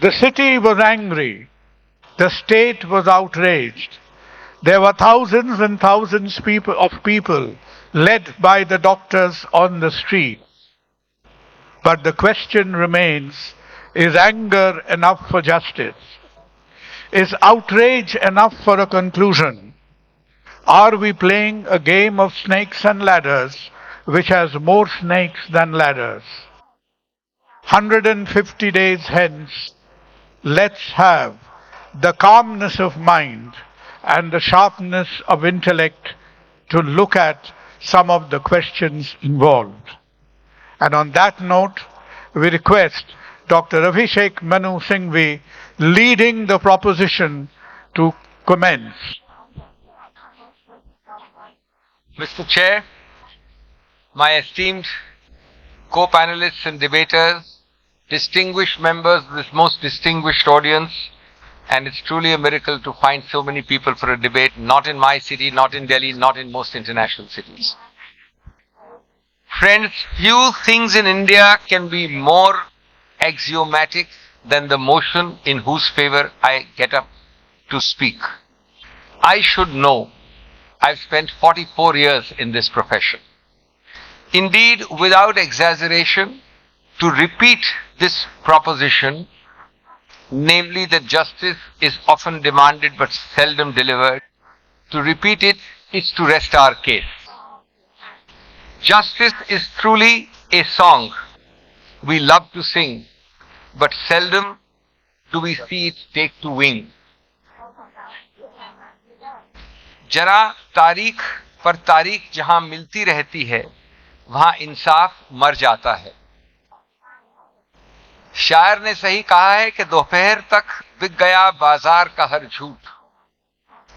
The city was angry. The state was outraged. There were thousands and thousands of people led by the doctors on the street. But the question remains, is anger enough for justice? Is outrage enough for a conclusion? Are we playing a game of snakes and ladders which has more snakes than ladders? 150 days hence, let's have the calmness of mind and the sharpness of intellect to look at some of the questions involved. And on that note, we request Dr. Abhishek Manu Singhvi, leading the proposition, to commence. Mr. Chair, my esteemed co-panelists and debaters, distinguished members of this most distinguished audience, and it's truly a miracle to find so many people for a debate, not in my city, not in Delhi, not in most international cities. Friends, few things in India can be more axiomatic than the motion in whose favor I get up to speak. I should know. I've spent 44 years in this profession. Indeed, without exaggeration, to repeat this proposition, namely that justice is often demanded but seldom delivered, to repeat it is to rest our case. Justice is truly a song we love to sing, but seldom do we see it take to wing. जरा तारीख पर तारीख जहां मिलती रहती है वहां इंसाफ मर जाता है. शायर ने सही कहा है कि दोपहर तक बिक गया बाजार का हर झूठ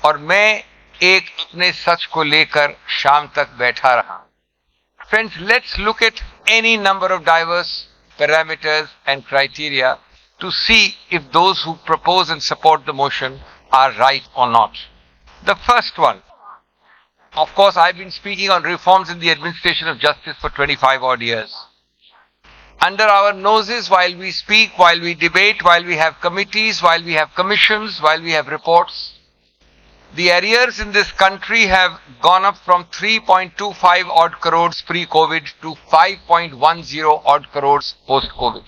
और मैं एक अपने सच को लेकर शाम तक बैठा रहा. Friends, let's look at any number of diverse parameters and criteria to see if those who propose and support the motion are right or not. The first one, of course, I've been speaking on reforms in the administration of justice for 25 odd years. Under our noses, while we speak, while we debate, while we have committees, while we have commissions, while we have reports, the arrears in this country have gone up from 3.25 odd crores pre-COVID to 5.10 odd crores post-COVID.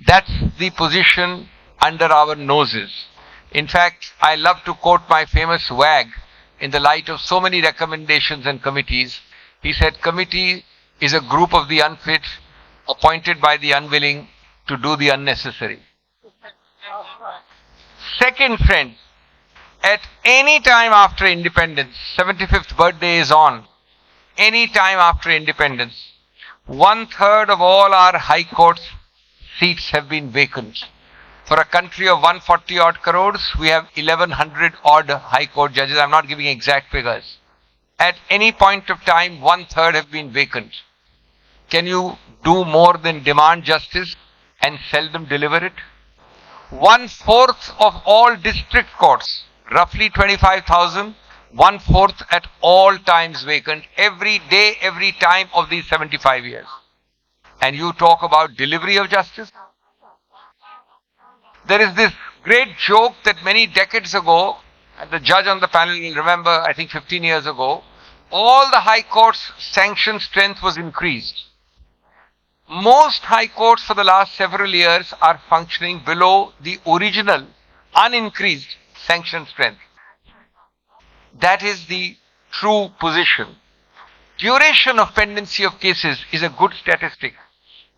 That's the position under our noses. In fact, I love to quote my famous wag in the light of so many recommendations and committees. He said, committee is a group of the unfit appointed by the unwilling to do the unnecessary. Second, friend, at any time after independence, 75th birthday is on, any time after independence, 1/3 of all our high court seats have been vacant. For a country of 140 odd crores, we have 1100 odd high court judges. I'm not giving exact figures. At any point of time, 1/3 have been vacant. Can you do more than demand justice and seldom deliver it? 1/4 of all district courts, roughly 25,000, 1/4 at all times vacant, every day, every time of these 75 years. And you talk about delivery of justice? There is this great joke that many decades ago, and the judge on the panel will remember, I think 15 years ago, all the high courts' sanction strength was increased. Most high courts for the last several years are functioning below the original, unincreased sanction strength. That is the true position. Duration of pendency of cases is a good statistic.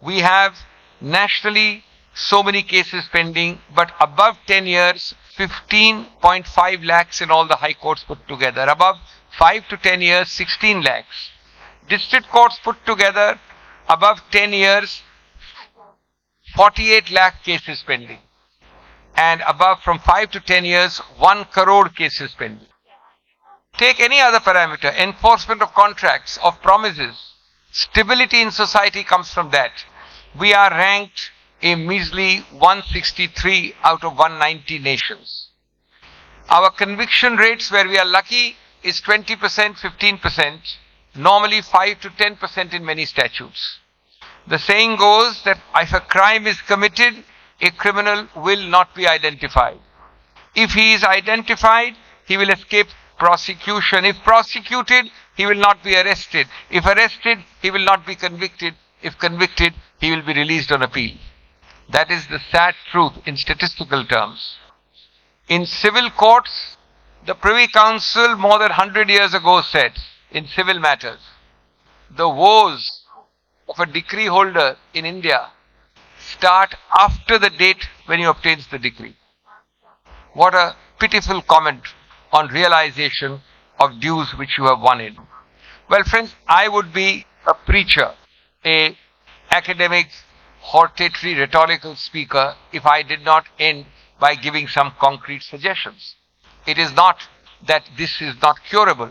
We have nationally so many cases pending, but above 10 years, 15.5 lakhs in all the high courts put together. Above 5 to 10 years, 16 lakhs. District courts put together, above 10 years, 48 lakh cases pending. And above from 5 to 10 years, 1 crore cases pending. Take any other parameter, enforcement of contracts, of promises. Stability in society comes from that. We are ranked a measly 163 out of 190 nations. Our conviction rates, where we are lucky, is 20%, 15%, normally 5 to 10% in many statutes. The saying goes that if a crime is committed a criminal will not be identified. If he is identified, he will escape prosecution. If prosecuted, he will not be arrested. If arrested, he will not be convicted. If convicted, he will be released on appeal. That is the sad truth in statistical terms. In civil courts, the Privy Council more than 100 years ago said, in civil matters, the woes of a decree holder in India start after the date when he obtains the decree. What a pitiful comment on realization of dues which you have won in. Well, friends, I would be a preacher, a academic, hortatory, rhetorical speaker if I did not end by giving some concrete suggestions. It is not that this is not curable,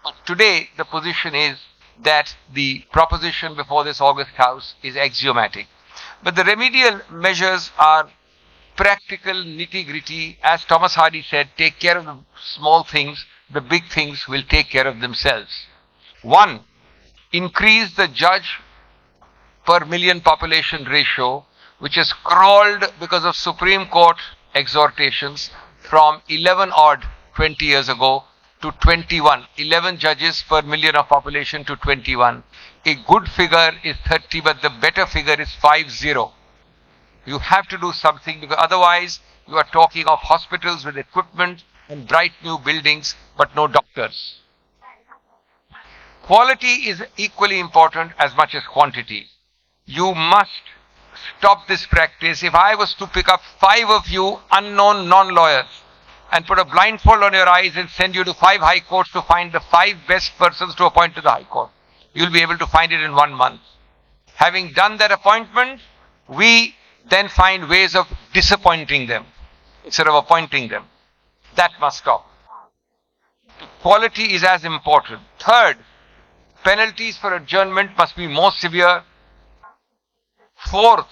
but today the position is that the proposition before this august house is axiomatic. But the remedial measures are practical, nitty-gritty. As Thomas Hardy said, take care of the small things, the big things will take care of themselves. 1. Increase the judge per million population ratio, which has crawled because of Supreme Court exhortations from 11 odd 20 years ago to 21. 11 judges per million of population to 21. A good figure is 30, but the better figure is 50. You have to do something, because otherwise you are talking of hospitals with equipment and bright new buildings, but no doctors. Quality is equally important as much as quantity. You must stop this practice. If I was to pick up 5 of you unknown non-lawyers and put a blindfold on your eyes and send you to 5 high courts to find the 5 best persons to appoint to the high court, you'll be able to find it in 1 month. Having done that appointment, we then find ways of disappointing them instead of appointing them. That must stop. Quality is as important. Third, penalties for adjournment must be more severe. Fourth,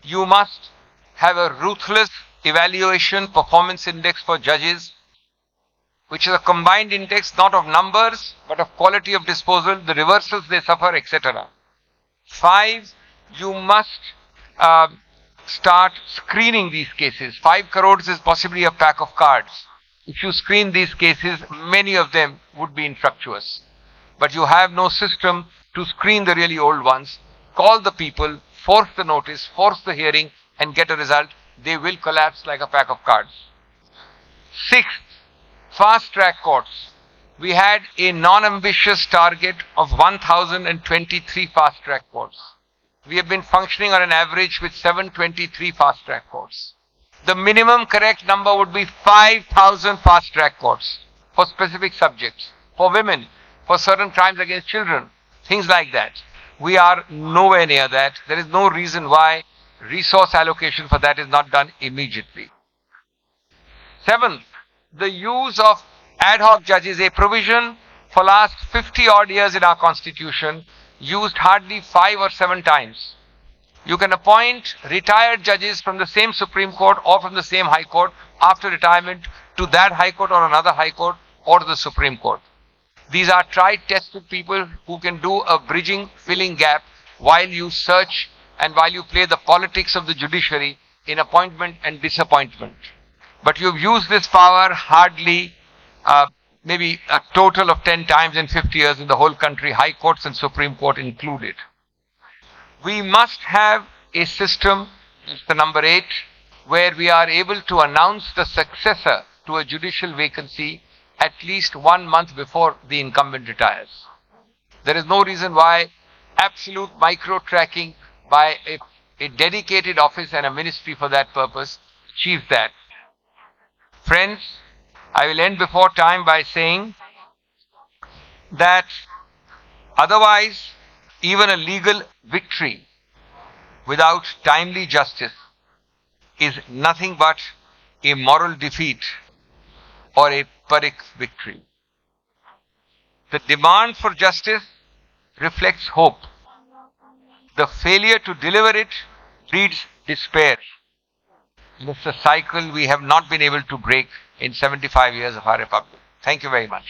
you must have a ruthless evaluation performance index for judges, which is a combined index not of numbers but of quality of disposal, the reversals they suffer, etc. 5, you must start screening these cases. 5 crores is possibly a pack of cards. If you screen these cases, many of them would be infructuous. But you have no system to screen the really old ones. Call the people, force the notice, force the hearing, and get a result. They will collapse like a pack of cards. 6th, fast-track courts. We had a non-ambitious target of 1,023 fast-track courts. We have been functioning on an average with 723 fast-track courts. The minimum correct number would be 5,000 fast-track courts for specific subjects, for women, for certain crimes against children, things like that. We are nowhere near that. There is no reason why resource allocation for that is not done immediately. 7th, the use of ad hoc judges, a provision for last 50 odd years in our constitution, used hardly 5 or 7 times. You can appoint retired judges from the same Supreme Court or from the same High Court after retirement to that High Court or another High Court or to the Supreme Court. These are tried, tested people who can do a bridging, filling gap while you search and while you play the politics of the judiciary in appointment and disappointment. But you've used this power hardly, maybe a total of 10 times in 50 years in the whole country, High Courts and Supreme Court included. We must have a system, it's the number 8, where we are able to announce the successor to a judicial vacancy at least 1 month before the incumbent retires. There is no reason why absolute micro-tracking by a dedicated office and a ministry for that purpose achieves that. Friends, I will end before time by saying that otherwise, even a legal victory without timely justice is nothing but a moral defeat or a Pyrrhic victory. The demand for justice reflects hope. The failure to deliver it breeds despair. It's a cycle we have not been able to break in 75 years of our republic. Thank you very much.